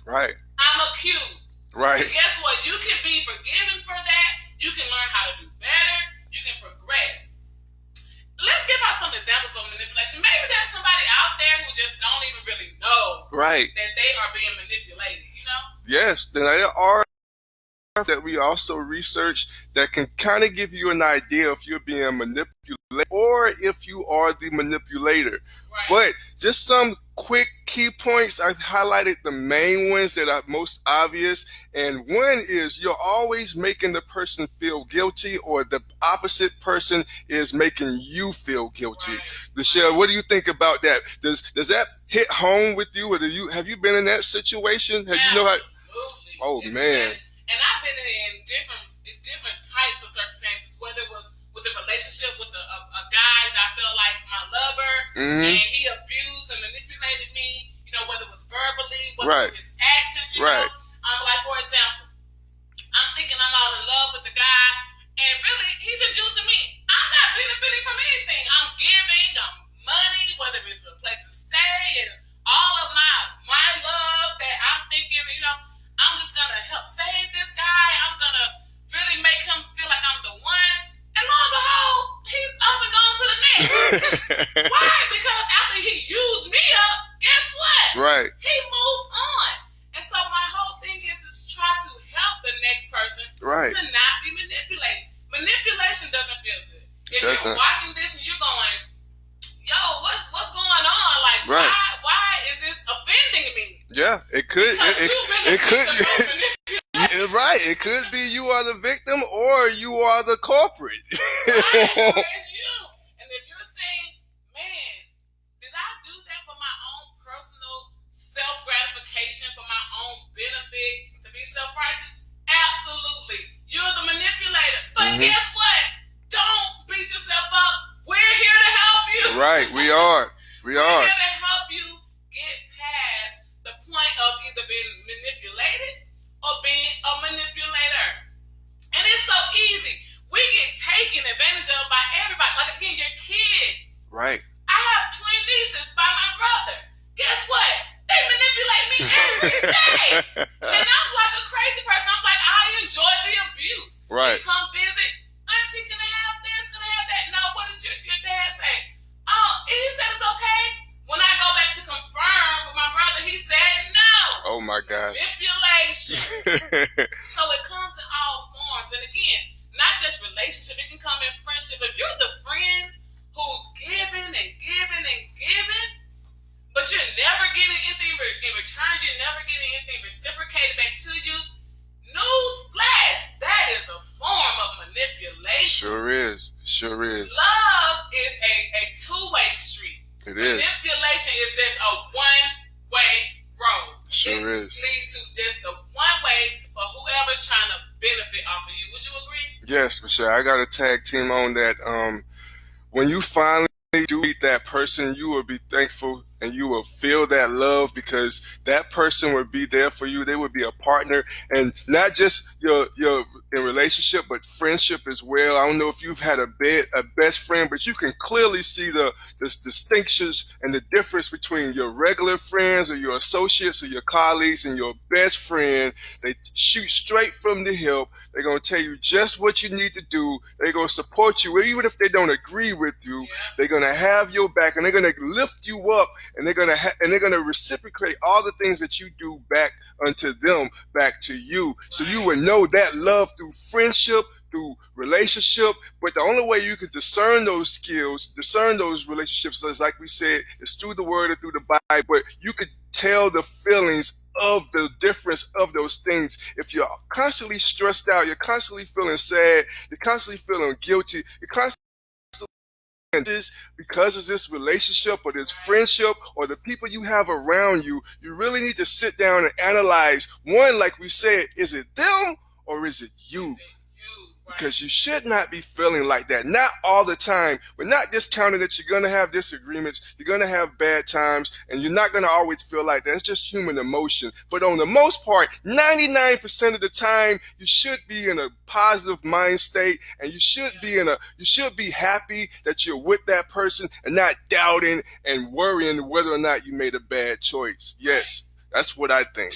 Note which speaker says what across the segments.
Speaker 1: Right.
Speaker 2: I'm accused.
Speaker 1: Right.
Speaker 2: And guess what? You can be forgiven for that. You can learn how to do better. You can progress. Let's give out some examples of manipulation. Maybe there's somebody out there who just don't even really know that they are being manipulated, you know?
Speaker 1: Yes, there are that we also research that can kind of give you an idea if you're being manipulated or if you are the manipulator.
Speaker 2: Right.
Speaker 1: But just some quick key points. I've highlighted the main ones that are most obvious. And one is you're always making the person feel guilty, or the opposite person is making you feel guilty.
Speaker 2: Right.
Speaker 1: Michelle, what do you think about that? Does that hit home with you, or have you been in that situation?
Speaker 2: Absolutely.
Speaker 1: Oh, man.
Speaker 2: And I've been in different types of circumstances, whether it was with a relationship with a guy that I felt like my lover, and he abused and manipulated me, you know, whether it was verbally, whether it was his actions, you know. Like, for example, I'm thinking I'm all in love with the guy, and really, he's just using me. I'm not benefiting from anything. I'm giving money, whether it's a place to stay, and all of my love that I'm thinking, you know, I'm just going to help save this guy. I'm going to really make him feel like I'm the one. And lo and behold, he's up and gone to the next. Why? Because after he used me up, guess what?
Speaker 1: Right.
Speaker 2: He moved on. And so my whole thing is try to help the next person to not be manipulated. Manipulation doesn't feel good. If you're watching this and you're going, yo, what's going on? Like, why is this offending me?
Speaker 1: Yeah, it could. It could. Right. It could be you are the victim or you are the culprit.
Speaker 2: Right. Or it's you. And if you're saying, man, did I do that for my own personal self-gratification, for my own benefit, to be self-righteous? Absolutely. You're the manipulator. But guess what? Don't beat yourself up. We're here to help you.
Speaker 1: Right. We are.
Speaker 2: We're here to help you get past the point of either being manipulated or being a manipulator. And it's so easy. We get taken advantage of by everybody. Like, again, your kids.
Speaker 1: Right.
Speaker 2: I have twin nieces by my brother. Guess what? They manipulate me every day. And I'm like a crazy person. I'm like, I enjoy the abuse.
Speaker 1: Right.
Speaker 2: You come visit. Auntie, can I have this? Can I have that? No, what did your dad say? Oh, he said it's okay. When I go back to confirm with my brother, he said no.
Speaker 1: Oh my gosh.
Speaker 2: Manipulation. So it comes in all forms. And again, not just relationship, it can come in friendship. If you're the friend who's giving and giving and giving, but you're never getting anything in return, you're never getting anything reciprocated back to you, newsflash, that is a form of manipulation.
Speaker 1: Sure is.
Speaker 2: Love is a two-way street.
Speaker 1: It is.
Speaker 2: Manipulation is just a one-way road.
Speaker 1: Sure
Speaker 2: it
Speaker 1: is.
Speaker 2: Leads to just a one way for whoever's trying to benefit off of you. Would you agree?
Speaker 1: Yes, Michelle. I got a tag team on that. When you finally do meet that person, you will be thankful and you will feel that love, because that person will be there for you. They will be a partner, and not just your in relationship, but friendship as well. I don't know if you've had a best friend, but you can clearly see the distinctions and the difference between your regular friends or your associates or your colleagues and your best friend. They shoot straight from the hip. They're going to tell you just what you need to do. They're going to support you, even if they don't agree with you. They're going to have your back, and they're going to lift you up, and they're going to reciprocate all the things that you do back unto them, back to you. So you would know that love through friendship, through relationship. But the only way you can discern those skills, discern those relationships, is like we said, is through the word or through the Bible. But you could tell the feelings of the difference of those things. If you're constantly stressed out, you're constantly feeling sad, you're constantly feeling guilty, you're constantly because of this relationship or this friendship or the people you have around you, you really need to sit down and analyze, one, like we said, is it them or is it you? Because you should not be feeling like that. Not all the time. We're not discounting that you're going to have disagreements, you're going to have bad times, and you're not going to always feel like that. It's just human emotion. But on the most part, 99% of the time, you should be in a positive mind state, and you should be happy that you're with that person and not doubting and worrying whether or not you made a bad choice. Yes, that's what I think.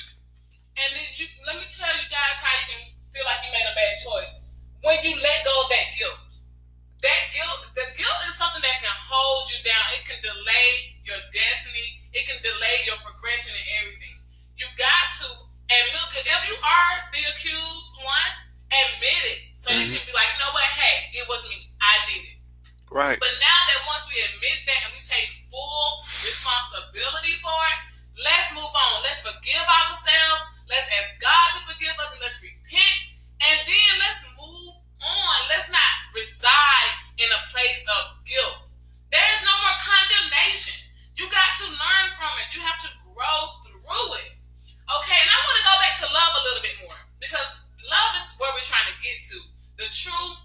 Speaker 2: And then let me tell you guys how you can feel like you made a bad choice. When you let go of that guilt. The guilt is something that can hold you down. It can delay your destiny. It can delay your progression and everything. You got to admit, if you are the accused one, admit it. So you can be like, you know what? Hey, it was me. I did it.
Speaker 1: Right.
Speaker 2: But now that once we admit that and we take full responsibility for it, let's move on. Let's forgive ourselves. Let's ask God to forgive us, and let's repent. And then let's move on. Let's not reside in a place of guilt. There is no more condemnation. You got to learn from it. You have to grow through it. Okay, and I want to go back to love a little bit more, because love is where we're trying to get to. The true,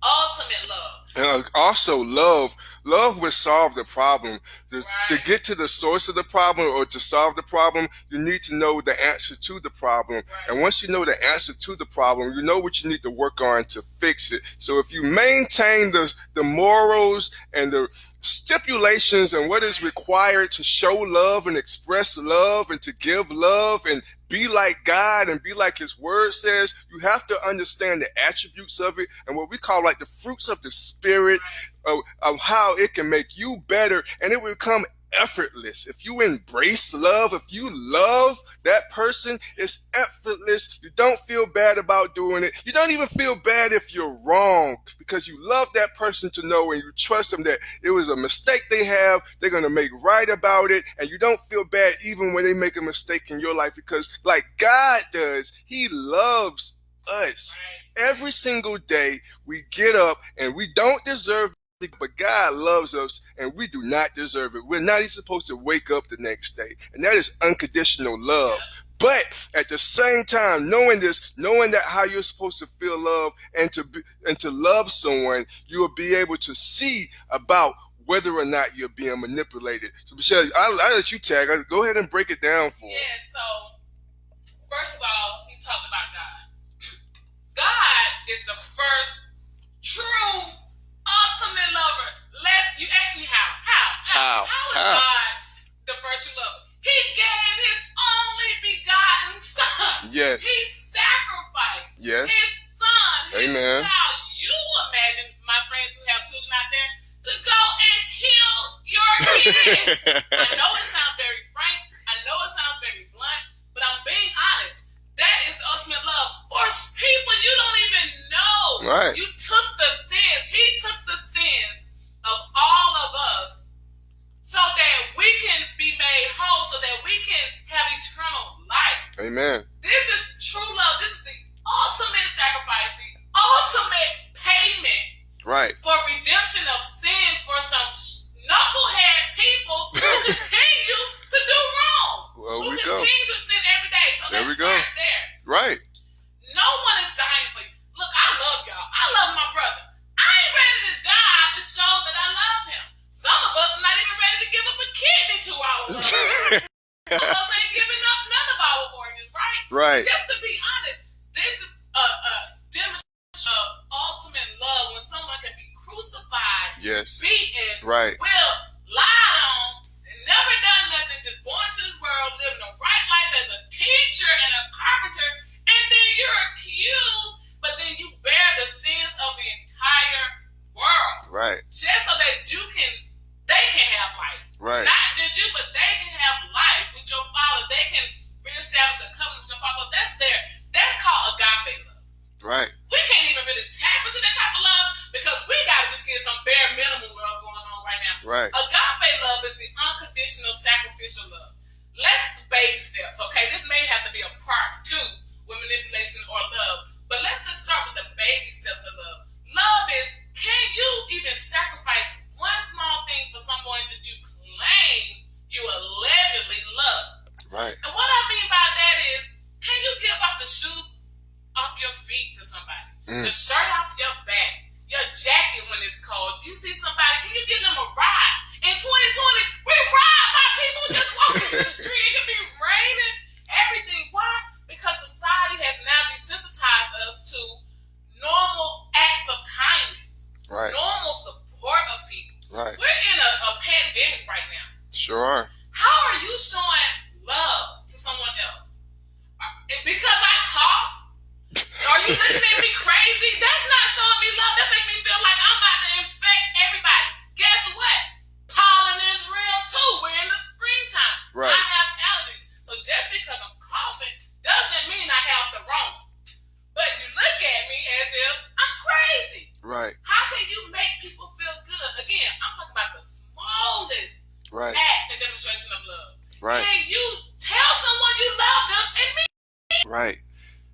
Speaker 2: ultimate love.
Speaker 1: And also, love will solve the problem. To get to the source of the problem, or to solve the problem, you need to know the answer to the problem.
Speaker 2: Right.
Speaker 1: And once you know the answer to the problem, you know what you need to work on to fix it. So if you maintain the morals and the stipulations and what is required to show love and express love and to give love and be like God and be like His Word says, you have to understand the attributes of it and what we call like the fruits of the Spirit, of how it can make you better, and it will become effortless. If you embrace love, if you love that person, it's effortless. You don't feel bad about doing it. You don't even feel bad if you're wrong, because you love that person to know, and you trust them that it was a mistake they have, they're going to make right about it, and you don't feel bad even when they make a mistake in your life, because like God does, He loves us. Every single day we get up and we don't deserve it, but God loves us and we do not deserve it. We're not even supposed to wake up the next day. And that is unconditional love. But at the same time, knowing this, knowing that how you're supposed to feel love and to love someone, you will be able to see about whether or not you're being manipulated. So Michelle, I'll let you tag. Go ahead and break it down for me.
Speaker 2: Yeah, so first of all, he talked about God. God is the first true ultimate lover. You ask me how? How is God the first true lover? He gave His only begotten Son.
Speaker 1: Yes.
Speaker 2: He sacrificed His Son, His
Speaker 1: Amen.
Speaker 2: child. You imagine, my friends who have children out there, to go and kill your kid. I know it sounds very frank. I know it sounds very blunt, but I'm being honest. That is the ultimate love. For people you don't even know.
Speaker 1: Right.
Speaker 2: You took the sins. He took the sins of all of us so that we can be made whole, so that we can have eternal life.
Speaker 1: Amen.
Speaker 2: This is true love. This is the ultimate sacrifice, the ultimate payment.
Speaker 1: Right.
Speaker 2: For redemption of sins for some knucklehead people who continue to do wrong.
Speaker 1: Well,
Speaker 2: who continue to sin every day. So
Speaker 1: there we go.
Speaker 2: Start there.
Speaker 1: Right.
Speaker 2: No one is dying for you. Look, I love y'all. I love my brother. I ain't ready to die to show that I love him. Some of us are not even ready to give up a kidney to our love. Some of us ain't giving up none of our organs, right?
Speaker 1: Right.
Speaker 2: Just to be honest, this is a demonstration of ultimate love when someone can be crucified, beaten, whipped, lied on, and never done nothing, just born to this world, living a right life as a teacher and a carpenter, and then you're accused, but then you bear the sins of the entire world.
Speaker 1: Right.
Speaker 2: Just so that they can have life.
Speaker 1: Right.
Speaker 2: Not just you, but they can have life with your Father. They can reestablish a covenant with your Father. That's called agape love.
Speaker 1: Right.
Speaker 2: We can't even really tap into that type of love because we gotta just get some bare minimum love going on right now.
Speaker 1: Right.
Speaker 2: Agape love is the unconditional sacrificial love. Let's baby steps, okay? This may have to be a part 2 with manipulation or love, but let's just start with the baby steps of love. Love is, can you even sacrifice one small thing for someone that you claim you allegedly love?
Speaker 1: Right.
Speaker 2: And what I mean by that is, can you give off the shoes off your feet to somebody? The shirt off your back, your jacket when it's cold. If you see somebody, can you give them a ride? In 2020, we ride by people just walking in the street. It can be raining, everything. Why? Because society has now desensitized us to normal acts of kindness, normal support of people. Right. We're in a pandemic right now.
Speaker 1: Sure are.
Speaker 2: How are you showing love to someone else? Because I cough? Are you looking at me crazy? That's not showing me love. That makes me feel like I'm about to infect everybody. Guess what? Pollen is real too. We're in the springtime. Right. I have allergies. So just because I'm coughing doesn't mean I have the wrong. But you look at me as if I'm crazy. Right. How can you make people feel good? Again, I'm talking about the smallest act and demonstration of love. Right. Can you tell someone you love them and mean it? Right.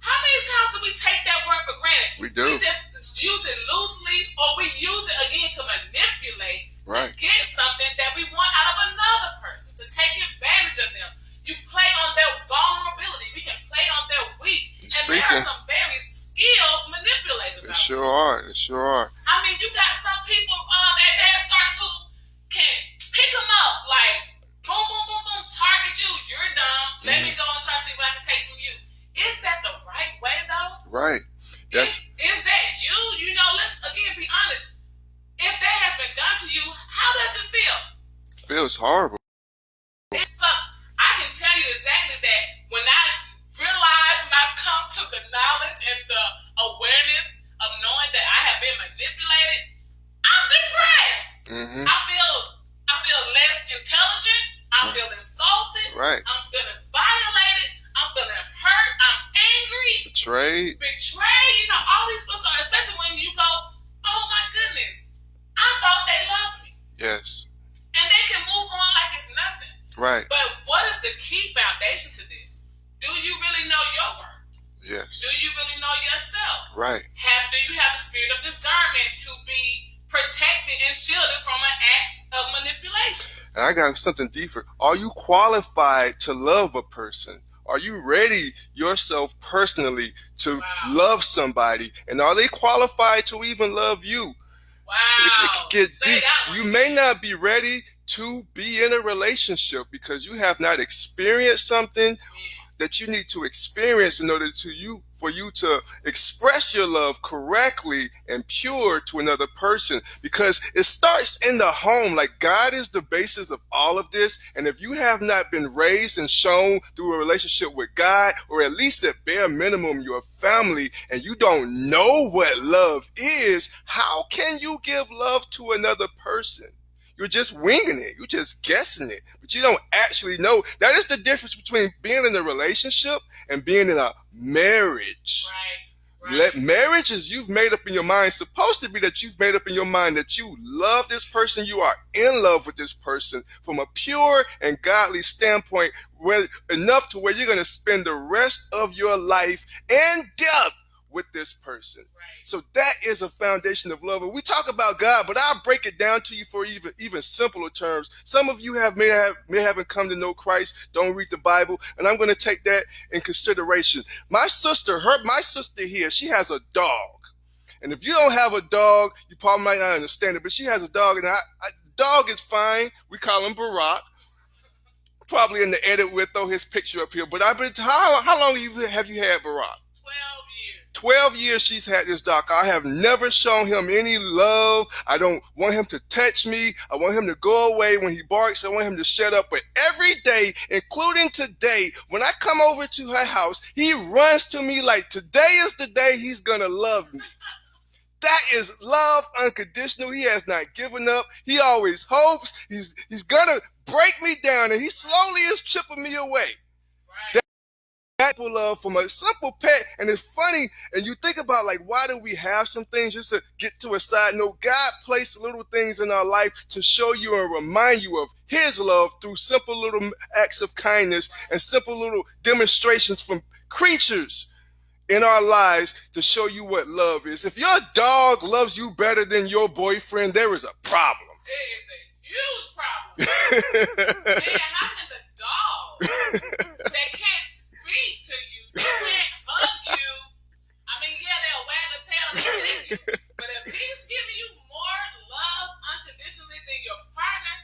Speaker 2: How many times do we take that word for granted? We do. We just use it loosely, or we use it again to manipulate, to get something that we want out of another person, to take advantage of them. You play on their vulnerability. We can play on their weak. And there are some very skilled manipulators out there. Sure are. They sure are. I mean, you got some people at Dad Starts who can pick them up like boom, boom, boom, boom, target you. You're dumb. Let me go and try to see what I can take from you. Is that the right way, though? Right. Yes. Is that you? You know, let's again be honest. If that has been done to you, how does it feel? It feels horrible. It sucks. I can tell you exactly that when I realize, when I've come to the knowledge and the awareness of knowing that I have been manipulated, I'm depressed. Mm-hmm. I feel less intelligent. I feel insulted. Right. I'm feeling violated. I'm feeling hurt. I'm angry. Betrayed. You know, all these people, especially when you go, oh my goodness, I thought they loved me. Yes. And they can move on like it's nothing. Right. But what is the key foundation to this? Do you really know your worth? Yes. Do you really know yourself? Right. Do you have the spirit of discernment to be protected and shielded from an act of manipulation? And I got something deeper. Are you qualified to love a person? Are you ready yourself personally to love somebody? And are they qualified to even love you? Wow. It can get deep. You may not be ready to be in a relationship because you have not experienced something that you need to experience in order for you to express your love correctly and pure to another person, because it starts in the home. Like, God is the basis of all of this. And if you have not been raised and shown through a relationship with God, or at least at bare minimum your family, and you don't know what love is, how can you give love to another person? You're just winging it. You're just guessing it. But you don't actually know. That is the difference between being in a relationship and being in a marriage. Right. Marriage is you've made up in your mind. It's supposed to be that you've made up in your mind that you love this person. You are in love with this person from a pure and godly standpoint, enough to where you're going to spend the rest of your life and death with this person. So that is a foundation of love. And we talk about God, but I'll break it down to you for even simpler terms. Some of you may haven't come to know Christ, don't read the Bible, and I'm going to take that in consideration. My sister here, she has a dog. And if you don't have a dog, you probably might not understand it, but she has a dog, and dog is fine. We call him Barack. Probably in the edit we'll throw his picture up here. But how long have you had Barack? 12 years she's had this dog. I have never shown him any love. I don't want him to touch me. I want him to go away. When he barks, I want him to shut up. But every day, including today, when I come over to her house, he runs to me like today is the day he's going to love me. That is love unconditional. He has not given up. He always hopes. He's going to break me down, and he slowly is chipping me away. Love from a simple pet. And it's funny, and you think about, like, why do we have some things? Just to get to a side note, God placed little things in our life to show you and remind you of his love through simple little acts of kindness and simple little demonstrations from creatures in our lives to show you what love is. If your dog loves you better than your boyfriend, there is a problem. It is a huge problem. Man, how can the dog that can't speak to you, can't hug you, I mean, yeah, they'll wag a tail and lick you, but if he's giving you more love unconditionally than your partner,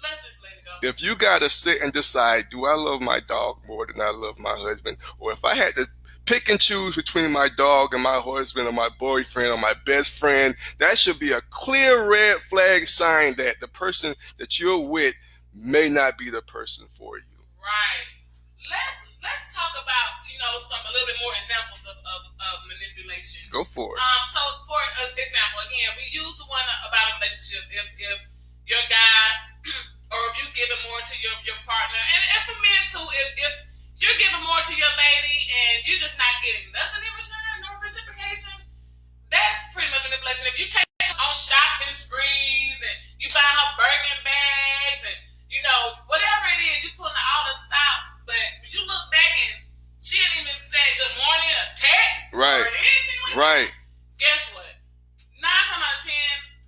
Speaker 2: let's just let it go. If you gotta sit and decide, do I love my dog more than I love my husband? Or if I had to pick and choose between my dog and my husband or my boyfriend or my best friend, that should be a clear red flag sign that the person that you're with may not be the person for you. Right. let's talk about, a little bit more examples of manipulation.
Speaker 1: Go for it.
Speaker 2: So for example, again, we use one about a relationship. If your guy, or if you give more to your partner, and for men too, if you're giving more to your lady and you're just not getting nothing in return, no reciprocation, that's pretty much manipulation. If you take her on shopping sprees and you buy her Birkin bags and whatever it is, you pulling all the stops, but when you look back and she didn't even say good morning, a text,
Speaker 1: right,
Speaker 2: or anything like
Speaker 1: right.
Speaker 2: that, guess what? 9 times out of 10,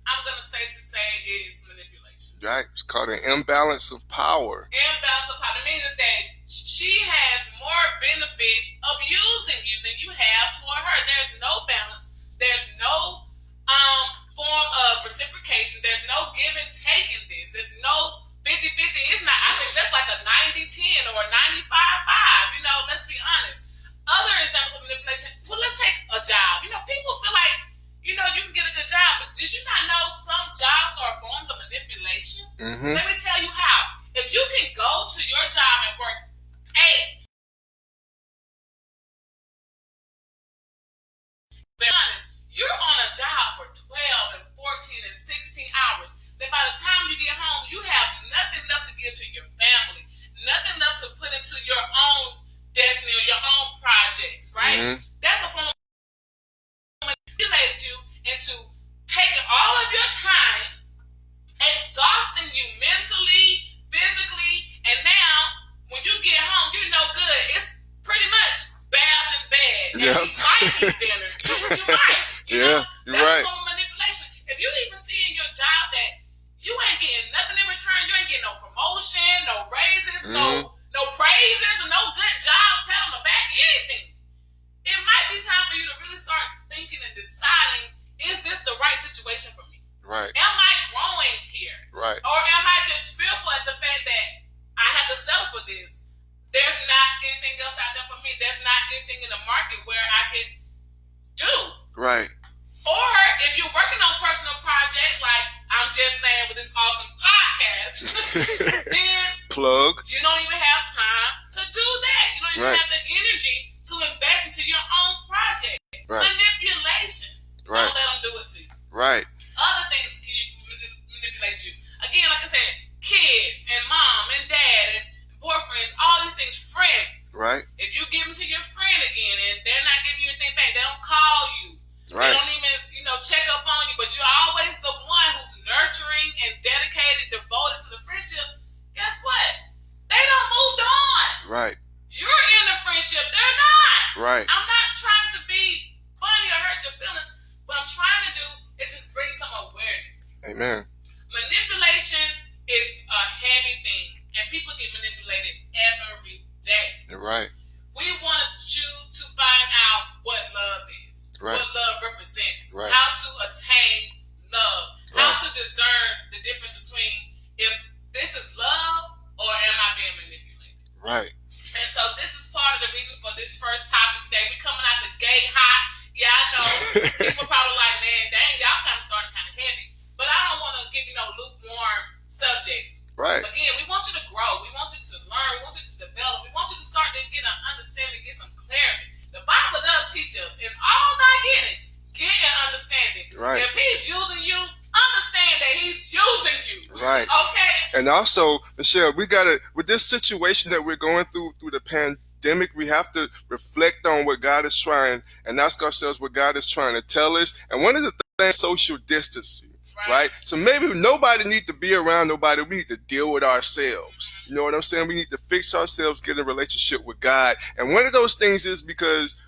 Speaker 2: I'm gonna safe to say it's manipulation.
Speaker 1: Right. It's called an imbalance of power.
Speaker 2: Imbalance of power. It means that she has more benefit of using you than you have toward her. There's no balance. There's no form of reciprocation. There's no give and take in this. There's no 50-50. It's not. I think that's like a 90-10 or a 95-5. Let's be honest. Other examples of manipulation. Well, let's take a job. People feel like, you can get a good job, but did you not know some jobs are forms of manipulation?
Speaker 1: Mm-hmm.
Speaker 2: Let me tell you how. If you can go to your job and work 8, be honest, you're on a job for 12 and 14 and 16 hours. Then by the time you get home, you have nothing left to give to your family, nothing left to put into your own destiny or your own projects, right? Mm-hmm. That's a form of manipulated you into taking all of your time, exhausting you mentally, physically, and now when you get home, you're no good. It's pretty much bad and bad.
Speaker 1: Yep.
Speaker 2: And you might eat dinner. You might.
Speaker 1: You're
Speaker 2: that's
Speaker 1: right.
Speaker 2: a form of manipulation. If you even see in your job that you ain't getting nothing in return, you ain't getting no promotion, no raises,
Speaker 1: mm-hmm.
Speaker 2: no praises, no good jobs, pat on the back, anything. It might be time for you to really start thinking and deciding, is this the right situation for me?
Speaker 1: Right.
Speaker 2: Am I growing here?
Speaker 1: Right.
Speaker 2: Or am I just fearful at the fact that I have to settle for this? There's not anything else out there for me. There's not anything in the market where I can do.
Speaker 1: Right.
Speaker 2: Or if you're working on personal projects, like I'm just saying with this awesome podcast, then
Speaker 1: plug.
Speaker 2: You don't even have time to do that. You don't even have the energy to invest into your own project.
Speaker 1: Right.
Speaker 2: Manipulation.
Speaker 1: Right.
Speaker 2: Don't let them do it to you.
Speaker 1: Right.
Speaker 2: Other things can manipulate you. Again, like I said, kids and mom and dad and boyfriends, all these things, friends.
Speaker 1: Right.
Speaker 2: If you give them to your friend again and they're not giving you anything back, they don't call you. Right. They don't even, check up on you, but you're always the one who's nurturing and dedicated, devoted to the friendship. Guess what? They don't moved on.
Speaker 1: Right.
Speaker 2: You're in the friendship. They're not.
Speaker 1: Right.
Speaker 2: I'm not trying to be funny or hurt your feelings. What I'm trying to do is just bring some awareness.
Speaker 1: Amen.
Speaker 2: Manipulation is a heavy thing, and people get manipulated every day.
Speaker 1: You're right.
Speaker 2: We wanted you to find out what love is,
Speaker 1: right.
Speaker 2: what love represents,
Speaker 1: right.
Speaker 2: how to attain love, right. how to discern the difference between if this is love or am I being manipulated.
Speaker 1: Right.
Speaker 2: And so this is part of the reasons for this first topic today. We coming out the gate hot. Yeah, I know. People probably like, man, dang, y'all kind of starting kind of heavy. But I don't want to give lukewarm subjects.
Speaker 1: Right.
Speaker 2: Again, we want you to grow. We want you to learn. We want you to develop. We want you to start to get an understanding, get some clarity. The Bible does teach us, in all thy getting, get an understanding.
Speaker 1: Right.
Speaker 2: If he's using you, understand that he's using you.
Speaker 1: Right.
Speaker 2: Okay?
Speaker 1: And also, Michelle, we got to, with this situation that we're going through the pandemic, we have to reflect on what God is trying and ask ourselves what God is trying to tell us. And one of the things, social distancing. Right? So maybe nobody needs to be around nobody. We need to deal with ourselves. You know what I'm saying? We need to fix ourselves, get in a relationship with God. And one of those things is because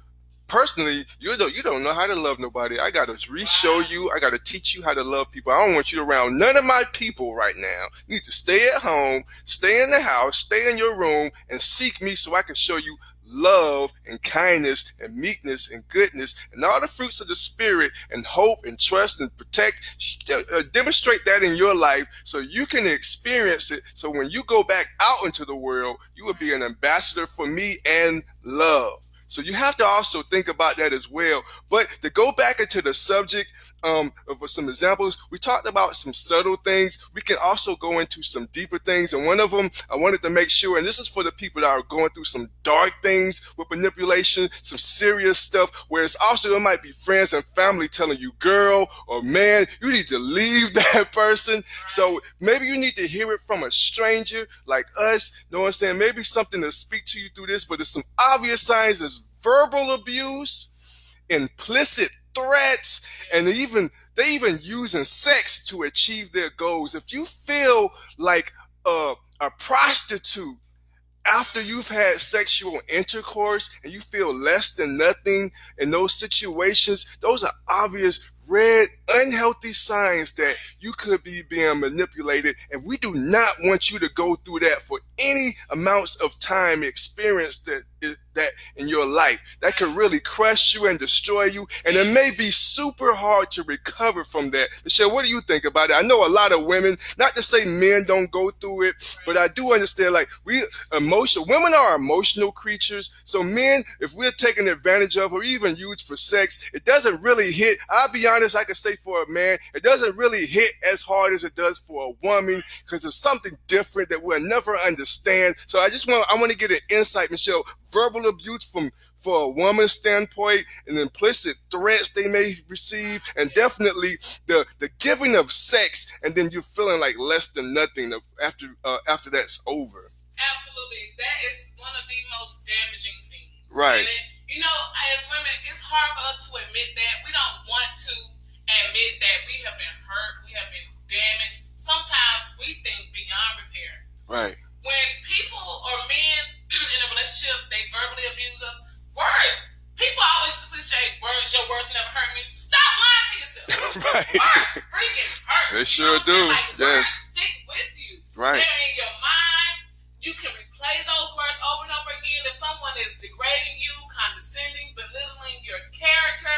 Speaker 1: personally, you don't know how to love nobody. I got to re-show you. I got to teach you how to love people. I don't want you around none of my people right now. You need to stay at home, stay in the house, stay in your room, and seek me so I can show you love and kindness and meekness and goodness and all the fruits of the spirit and hope and trust and protect. Demonstrate that in your life so you can experience it. So when you go back out into the world, you will be an ambassador for me and love. So you have to also think about that as well. But to go back into the subject of some examples, we talked about some subtle things. We can also go into some deeper things. And one of them, I wanted to make sure, and this is for the people that are going through some dark things with manipulation, some serious stuff, where it's also, it might be friends and family telling you, girl or man, you need to leave that person. So maybe you need to hear it from a stranger like us. You know what I'm saying? Maybe something to speak to you through this, but there's some obvious signs as verbal abuse, implicit threats, and they even using sex to achieve their goals. If you feel like a prostitute after you've had sexual intercourse and you feel less than nothing in those situations, those are obvious red, unhealthy signs that you could be being manipulated. And we do not want you to go through that for any amounts of time experience that in your life. That could really crush you and destroy you. And it may be super hard to recover from that. Michelle, what do you think about it? I know a lot of women, not to say men don't go through it, but I do understand, like, women are emotional creatures. So men, if we're taken advantage of or even used for sex, it doesn't really hit. I'll be honest, I can say for a man, it doesn't really hit as hard as it does for a woman, because it's something different that we'll never understand. So I want to get an insight, Michelle. Verbal abuse for a woman's standpoint, and implicit threats they may receive, and definitely the giving of sex, and then you're feeling like less than nothing after that's over.
Speaker 2: Absolutely, that is one of the most damaging things.
Speaker 1: Right.
Speaker 2: And as women, it's hard for us to admit that. We don't want to admit that we have been hurt, we have been damaged. Sometimes we think beyond repair.
Speaker 1: Right.
Speaker 2: When people or men in a relationship, they verbally abuse us. Words. People always cliche, words, your words never hurt me. Stop lying to yourself.
Speaker 1: Right.
Speaker 2: Words freaking hurt.
Speaker 1: They sure do.
Speaker 2: Like,
Speaker 1: yes.
Speaker 2: Words stick with you.
Speaker 1: Right.
Speaker 2: They're in your mind. You can replay those words over and over again. If someone is degrading you, condescending, belittling your character,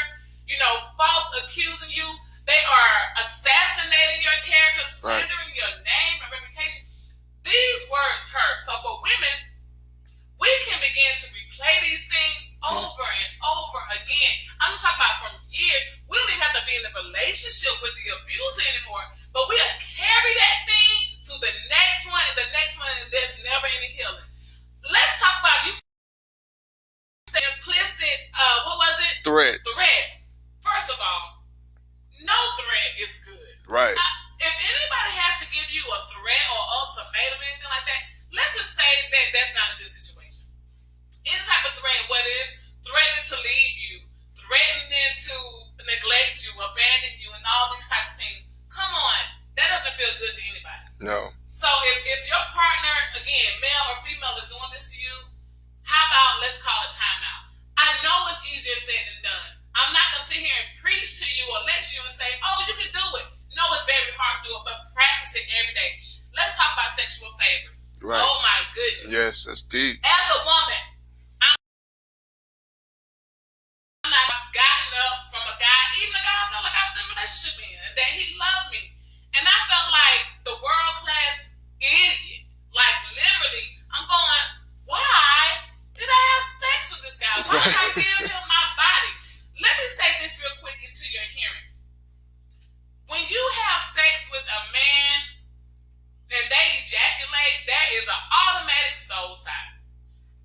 Speaker 2: false accusing you, they are assassinating your character, slandering your name and reputation. These words hurt. So for women, we can begin to replay these things over and over again. I'm talking about from years. We don't even have to be in a relationship with the abuser anymore, but we'll carry that thing to the next one and the next one, and there's never any healing. Let's talk about you said implicit, what was it?
Speaker 1: Threats.
Speaker 2: First of all, no threat is good.
Speaker 1: Right.
Speaker 2: If anybody has to give you a threat or ultimatum or anything like that, let's just say that that's not a good situation. Any type of threat, whether it's threatening to leave you, threatening to neglect you, abandon you, and all these types of things, come on, that doesn't feel good to anybody.
Speaker 1: No.
Speaker 2: So if your partner, again, male or female, is doing this to you, how about let's call it timeout? I know it's easier said than done. I'm not going to sit here and preach to you or lecture you and say, oh, you can do it. No, it's very hard to do it, but practice it every day. Let's talk about sexual favors.
Speaker 1: Right.
Speaker 2: Oh my goodness.
Speaker 1: Yes, that's deep.
Speaker 2: As a woman, I'm not gotten up from a guy, even a guy I felt like I was in a relationship in, that he loved me. And I felt like the world-class idiot. Like literally, I'm going, why did I have sex with this guy? Why did I give him my body? Let me say this real quick into your hearing. When you have sex with a man and they ejaculate, that is an automatic soul tie.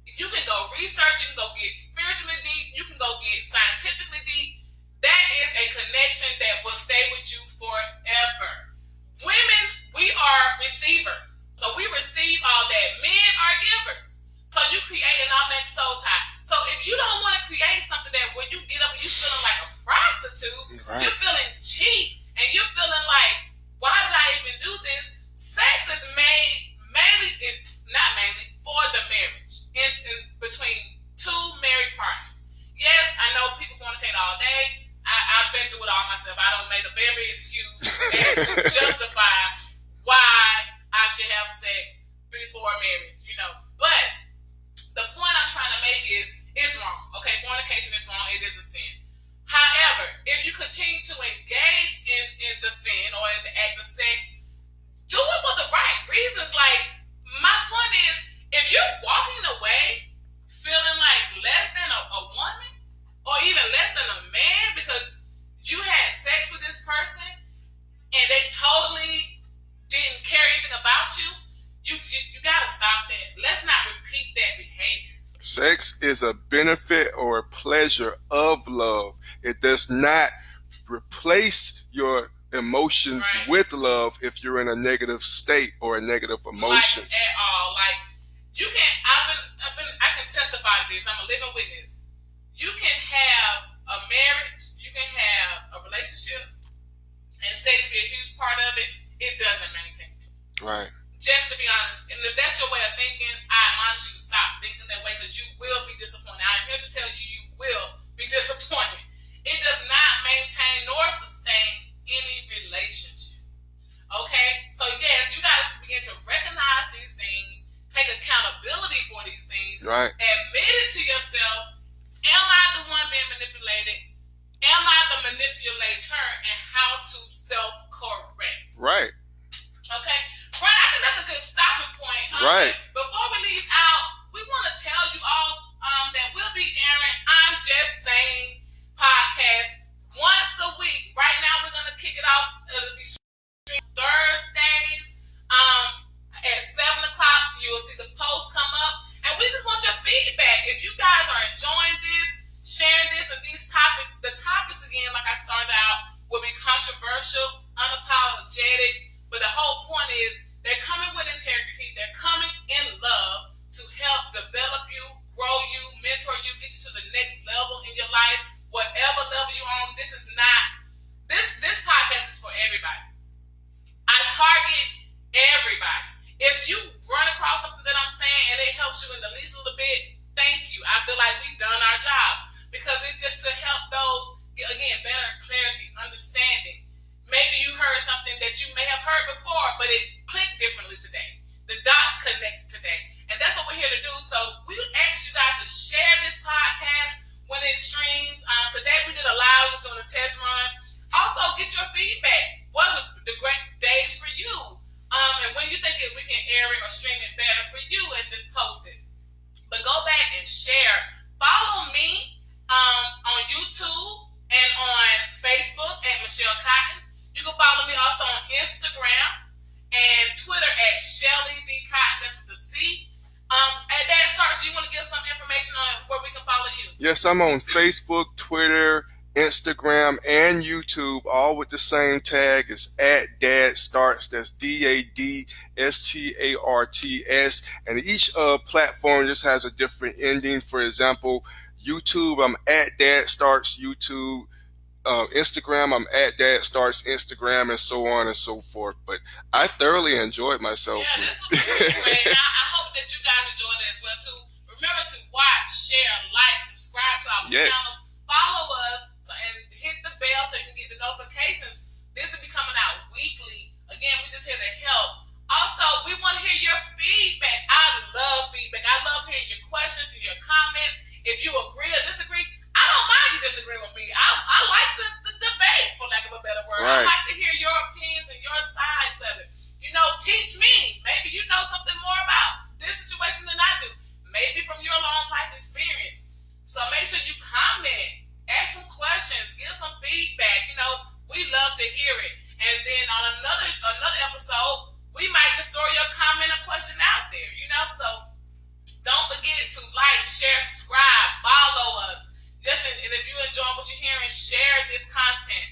Speaker 2: You can go research, you can go get spiritually deep, you can go get scientifically deep. That is a connection that will stay with you forever. Women, we are receivers. So we receive all that. Men are givers. So you create an automatic soul tie. So if you don't want to create something that when you get up and you're feeling like a prostitute, right, you're feeling cheap, and you're feeling like, why did I even do this? Sex is made not mainly, for the marriage, in between two married partners. Yes, I know people fornicate all day. I've been through it all myself. I don't make up every excuse and justify why I should have sex before marriage, But the point I'm trying to make is, it's wrong. Okay, fornication is wrong. It is a sin. However, if you continue to engage in the sin or in the act of sex, do it for the right reasons. Like, my point is, if you're walking away feeling like less than a stop that. Let's not repeat that behavior.
Speaker 1: Sex is a benefit or a pleasure of love. It does not replace your emotion with love if you're in a negative state or a negative emotion.
Speaker 2: Like, at all. Like, you can, I can testify to this. I'm a living witness. You can have a marriage, you can have a relationship, and sex be a huge part of it. It doesn't maintain it.
Speaker 1: Right.
Speaker 2: Just to be honest, and if that's your way of thinking, I admonish you to stop thinking that way, because you will be disappointed. I'm here to tell you, you will be disappointed. It does not maintain nor sustain any relationship. Okay? So yes, you got to begin to recognize these things, take accountability for these things,
Speaker 1: right.
Speaker 2: Admit it to yourself. Am I the one being manipulated? Am I the manipulator? And how to self-correct.
Speaker 1: Right.
Speaker 2: Okay? Right, I think that's a good stopping point.
Speaker 1: Right.
Speaker 2: Before we leave out, we want to tell you all that we'll be airing I'm Just Saying podcast once a week. Right now, we're going to kick it off. It'll be Thursdays at 7 o'clock. You'll see the post come up. And we just want your feedback. If you guys are enjoying this, sharing this, and these topics, the topics, again, like I started out, will be controversial, unapologetic. But the whole point is, they're coming with integrity. They're coming in love to help develop you, grow you, mentor you, get you to the next level in your life. Whatever level you're on, this is not, this podcast is for everybody. I target everybody. If you run across something that I'm saying and it helps you in the least little bit, thank you. I feel like we've done our jobs, because it's just to help those, again, better clarity, understanding. Maybe you heard something that you may have heard before, but it clicked differently today. The dots connected today. And that's what we're here to do. So we ask you guys to share this podcast when it streams. Today we did a live, just doing a test run. Also, get your feedback. What are the great days for you? And when you think we can air it or stream it better for you, and just post it. But go back and share. Follow me on YouTube and on Facebook at Michelle Cotton. You can follow me also on Instagram and Twitter at Shelly D. Cotton. That's with the C. At that start, so you want to give some information on where we can follow you?
Speaker 1: Yes, I'm on Facebook, Twitter, Instagram, and YouTube, all with the same tag. It's at Dad Starts. That's DADSTARTS. And each platform just has a different ending. For example, YouTube, I'm at Dad Starts YouTube. Instagram, I'm at Dad Starts Instagram, and so on and so forth. But I thoroughly enjoyed myself.
Speaker 2: Yeah, this was great. I hope that you guys enjoyed it as well too. Remember to watch, share, like, subscribe to our channel, follow us, and hit the bell so you can get the notifications. This will be coming out weekly. Again, we're just here to help. Also, we want to hear your feedback. I love feedback. I love hearing your questions and your comments. If you agree or disagree, I don't mind you disagreeing with me. I like the debate, for lack of a better word.
Speaker 1: Right.
Speaker 2: I like to hear your opinions and your sides of it. You know, teach me. Maybe you know something more about this situation than I do. Maybe from your long life experience. So make sure you comment, ask some questions, give some feedback. You know, we love to hear it. And then on another episode, we might just throw your comment or question out there. You know, so don't forget to like, share, subscribe, follow us. And if you enjoy what you're hearing, share this content.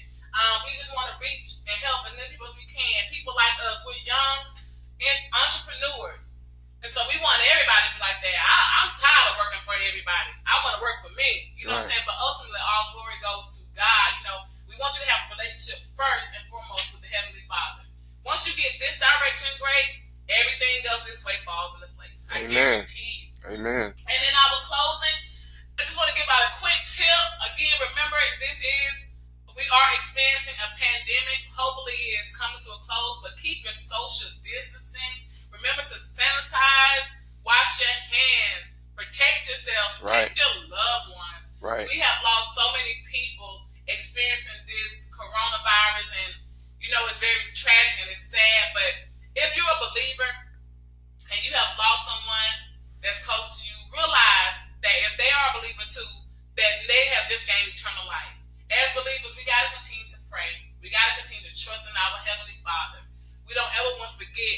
Speaker 2: We just want to reach and help as many people as we can. People like us, we're young and entrepreneurs. And so we want everybody to be like that. I'm tired of working for everybody. I want to work for me. You know what I'm saying? But ultimately, all glory goes to God. You know, we want you to have a relationship first and foremost with the Heavenly Father. Once you get this direction great, everything else this way falls into place. I guarantee you.
Speaker 1: Amen.
Speaker 2: And in our closing, I just want to give out a quick tip. Again, remember, we are experiencing a pandemic. Hopefully it's coming to a close, but keep your social distancing. Remember to sanitize, wash your hands, protect yourself, protect your loved ones.
Speaker 1: Right.
Speaker 2: We have lost so many people experiencing this coronavirus, and you know, it's very tragic and it's sad, but if you're a believer and you have lost someone that's close to you, realize that if they are a believer too, that they have just gained eternal life. As believers, we got to continue to pray. We got to continue to trust in our Heavenly Father. We don't ever want to forget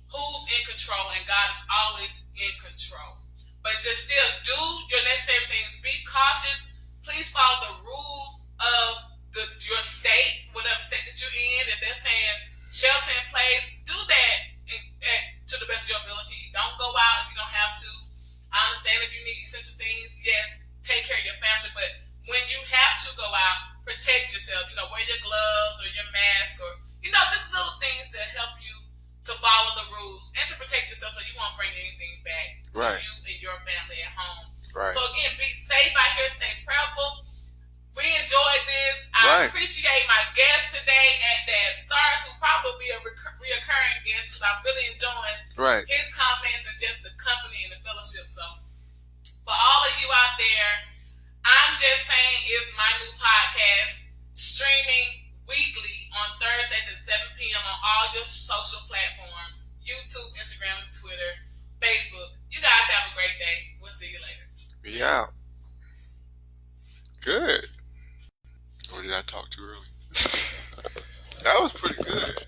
Speaker 2: who's in control, and God is always always in control. But just still do your necessary things. Be cautious. Please follow the rules of your state, whatever state that you're in. If they're saying shelter in place, do that to the best of your ability. Don't go out if you don't have to. I understand if you need essential things, yes, take care of your family. But when you have to go out, protect yourself. Wear your gloves or your mask or, just little things that help you to follow the rules and to protect yourself so you won't bring anything back to you and your family at home. Right. So again, be safe out here, stay prayerful. We enjoyed this. I appreciate my guest today at that Stars, who probably be a reoccurring guest because I'm really enjoying his comments and just the company and the fellowship. So for all of you out there, I'm Just Saying is my new podcast, streaming weekly on Thursdays at 7 p.m. on all your social platforms, YouTube, Instagram, Twitter, Facebook. You guys have a great day. We'll see you later.
Speaker 1: Be out. Good. Or did I talk too early? That was pretty good.